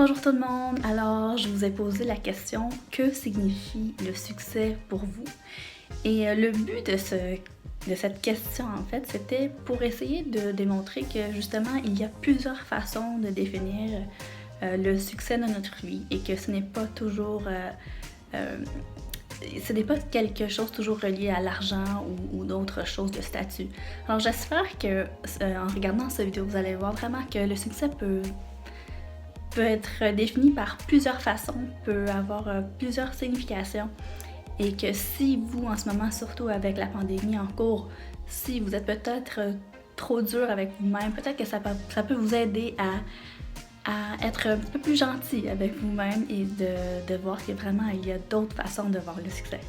Bonjour tout le monde! Alors, je vous ai posé la question, que signifie le succès pour vous? Et le but de cette question, en fait, c'était pour essayer de démontrer que, justement, il y a plusieurs façons de définir le succès de notre vie et que ce n'est pas toujours... ce n'est pas quelque chose toujours relié à l'argent ou d'autres choses de statut. Alors, j'espère que, en regardant cette vidéo, vous allez voir vraiment que le succès peut être défini par plusieurs façons, peut avoir plusieurs significations et que si vous, en ce moment, surtout avec la pandémie en cours, si vous êtes peut-être trop dur avec vous-même, peut-être que ça peut vous aider à être un petit peu plus gentil avec vous-même et de voir que vraiment il y a d'autres façons de voir le succès.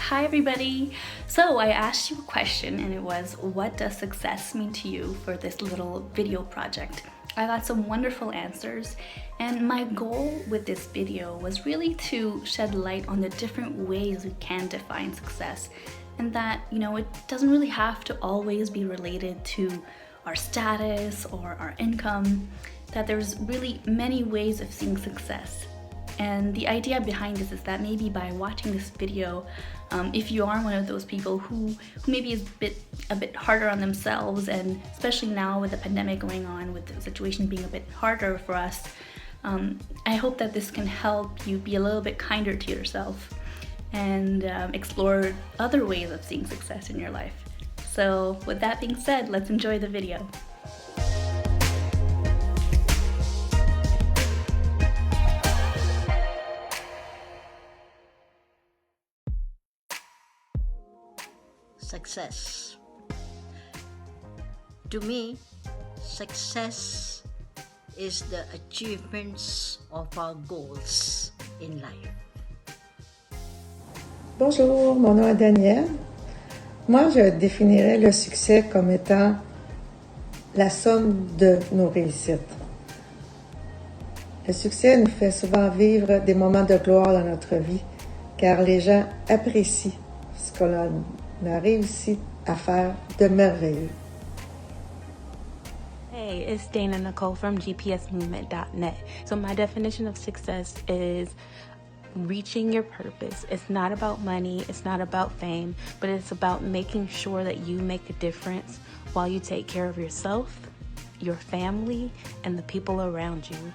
Hi everybody! So I asked you a question and it was, what does success mean to you for this little video project? I got some wonderful answers, and my goal with this video was really to shed light on the different ways we can define success, and that, you know, it doesn't really have to always be related to our status or our income, that there's really many ways of seeing success. And the idea behind this is that maybe by watching this video, if you are one of those people who maybe is a bit harder on themselves, and especially now with the pandemic going on, with the situation being a bit harder for us, I hope that this can help you be a little bit kinder to yourself and explore other ways of seeing success in your life. So with that being said, let's enjoy the video. Success. To me, success is the achievements of our goals in life. Bonjour, mon nom est Danielle. Moi, je définirais le succès comme étant la somme de nos réussites. Le succès nous fait souvent vivre des moments de gloire dans notre vie, car les gens apprécient ce qu'on a réussi à faire de merveilleux. Hey, it's Dana Nicole from gpsmovement.net. So my definition of success is reaching your purpose. It's not about money, it's not about fame, but it's about making sure that you make a difference while you take care of yourself, your family, and the people around you.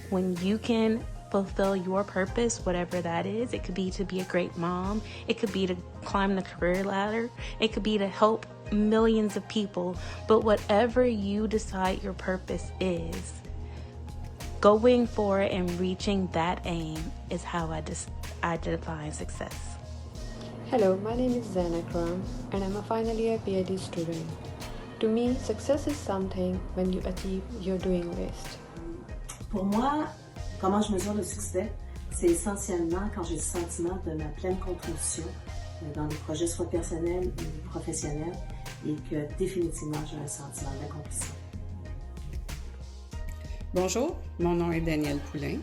When you can fulfill your purpose, whatever that is, it could be to be a great mom, it could be to climb the career ladder, it could be to help millions of people, but whatever you decide your purpose is, going for it and reaching that aim is how I define success. Hello, my name is Zana Kram and I'm a final year PhD student. To me, success is something when you achieve your doing best. Pour moi, comment je mesure le succès, c'est essentiellement quand j'ai le sentiment de ma pleine contribution dans des projets soit personnels ou professionnels et que définitivement j'ai un sentiment d'accomplissement. Bonjour, mon nom est Danielle Poulain.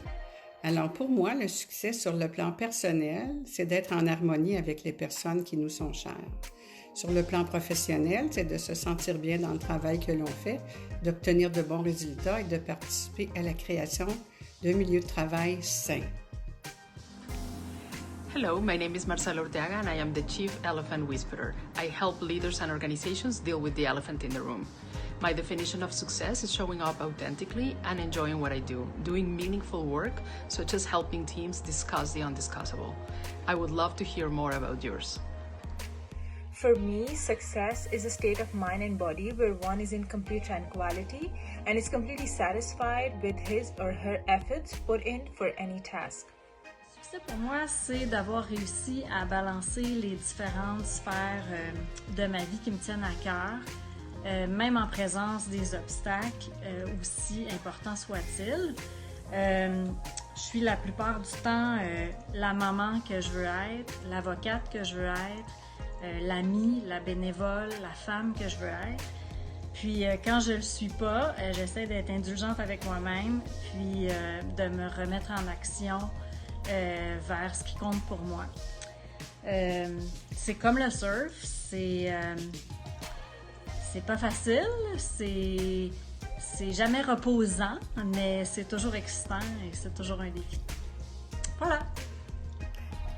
Alors pour moi, le succès sur le plan personnel, c'est d'être en harmonie avec les personnes qui nous sont chères. Sur le plan professionnel, c'est de se sentir bien dans le travail que l'on fait, d'obtenir de bons résultats et de participer à la création d'un milieu de travail sain. Hello, my name is Marcela Orteaga and I am the Chief Elephant Whisperer. I help leaders and organizations deal with the elephant in the room. My definition of success is showing up authentically and enjoying what I do, doing meaningful work, such as helping teams discuss the undiscussable. I would love to hear more about yours. For me, success is a state of mind and body where one is in complete tranquility and is completely satisfied with his or her efforts put in for any task. Le succès pour moi, c'est d'avoir réussi à balancer les différentes sphères de ma vie qui me tiennent à cœur, même en présence des obstacles, aussi importants soient-ils. Je suis la plupart du temps la maman que je veux être, l'avocate que je veux être, l'amie, la bénévole, la femme que je veux être. Puis quand je le suis pas, j'essaie d'être indulgente avec moi-même, puis de me remettre en action vers ce qui compte pour moi. C'est comme le surf, c'est pas facile, c'est c'est jamais reposant, mais c'est toujours excitant et c'est toujours un défi. Voilà!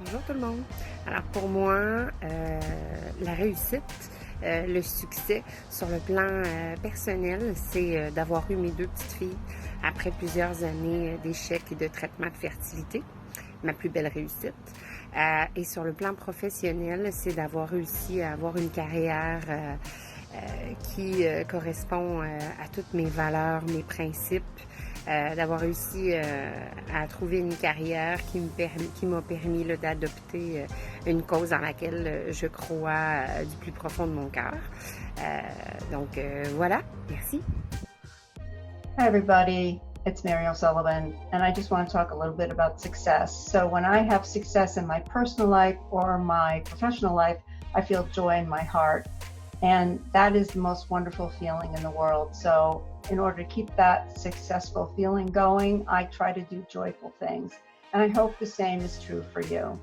Bonjour tout le monde! Alors pour moi, la réussite, le succès sur le plan personnel, c'est d'avoir eu mes 2 petites filles après plusieurs années d'échecs et de traitement de fertilité, ma plus belle réussite. Et sur le plan professionnel, c'est d'avoir réussi à avoir une carrière qui correspond à toutes mes valeurs, mes principes, d'avoir réussi à trouver une carrière qui m'a permis d'adopter une cause dans laquelle je crois du plus profond de mon cœur. Donc voilà, merci. Hi everybody, it's Mary O'Sullivan, and I just want to talk a little bit about success. So when I have success in my personal life or my professional life, I feel joy in my heart. And that is the most wonderful feeling in the world. So in order to keep that successful feeling going, I try to do joyful things. And I hope the same is true for you.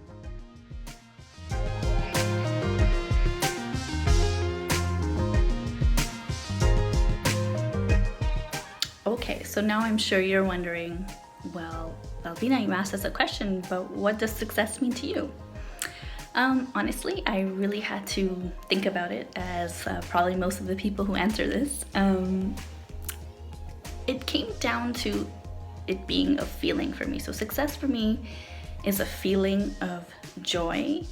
Okay, so now I'm sure you're wondering, well, Albina, you asked us a question, but what does success mean to you? Honestly, I really had to think about it, as probably most of the people who answer this. It came down to it being a feeling for me. So success for me is a feeling of joy.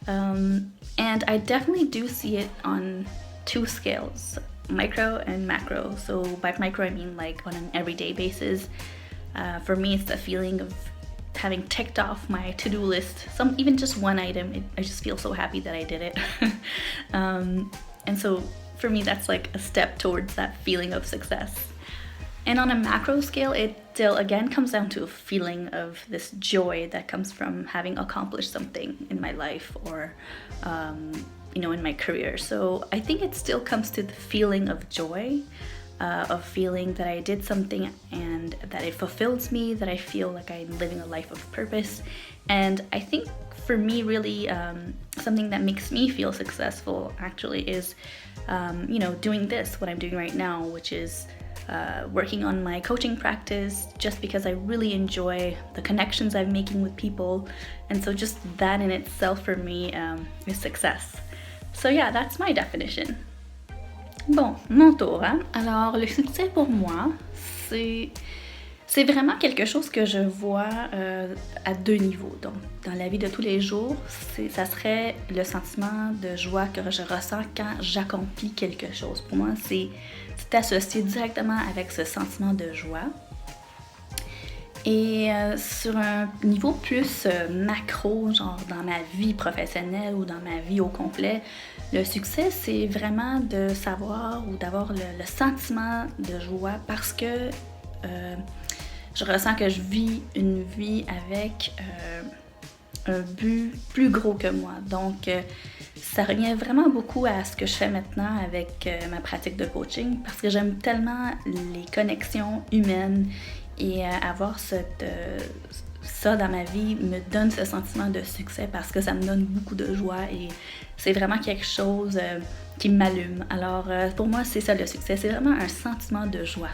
And I definitely do see it on 2 scales, micro and macro. So by micro, I mean like on an everyday basis. For me, it's the feeling of having ticked off my to-do list, even just one item. I just feel so happy that I did it. And so for me, that's like a step towards that feeling of success. And on a macro scale, it still again comes down to a feeling of this joy that comes from having accomplished something in my life or in my career. So I think it still comes to the feeling of joy, of feeling that I did something and that it fulfills me, that I feel like I'm living a life of purpose. And I think for me, really, something that makes me feel successful actually is, doing this, what I'm doing right now, which is working on my coaching practice, just because I really enjoy the connections I'm making with people. And so just that in itself for me is success. So yeah, that's my definition. Bon, mon tour. Alors, le succès pour moi, c'est vraiment quelque chose que je vois à 2 niveaux. Donc, dans la vie de tous les jours, ça serait le sentiment de joie que je ressens quand j'accomplis quelque chose. Pour moi, c'est associé directement avec ce sentiment de joie. Et sur un niveau plus macro, genre dans ma vie professionnelle ou dans ma vie au complet, le succès, c'est vraiment de savoir ou d'avoir le sentiment de joie parce que je ressens que je vis une vie avec un but plus gros que moi. Donc, ça revient vraiment beaucoup à ce que je fais maintenant avec ma pratique de coaching parce que j'aime tellement les connexions humaines et avoir ça dans ma vie me donne ce sentiment de succès parce que ça me donne beaucoup de joie et c'est vraiment quelque chose qui m'allume. Alors, pour moi, c'est ça le succès, c'est vraiment un sentiment de joie.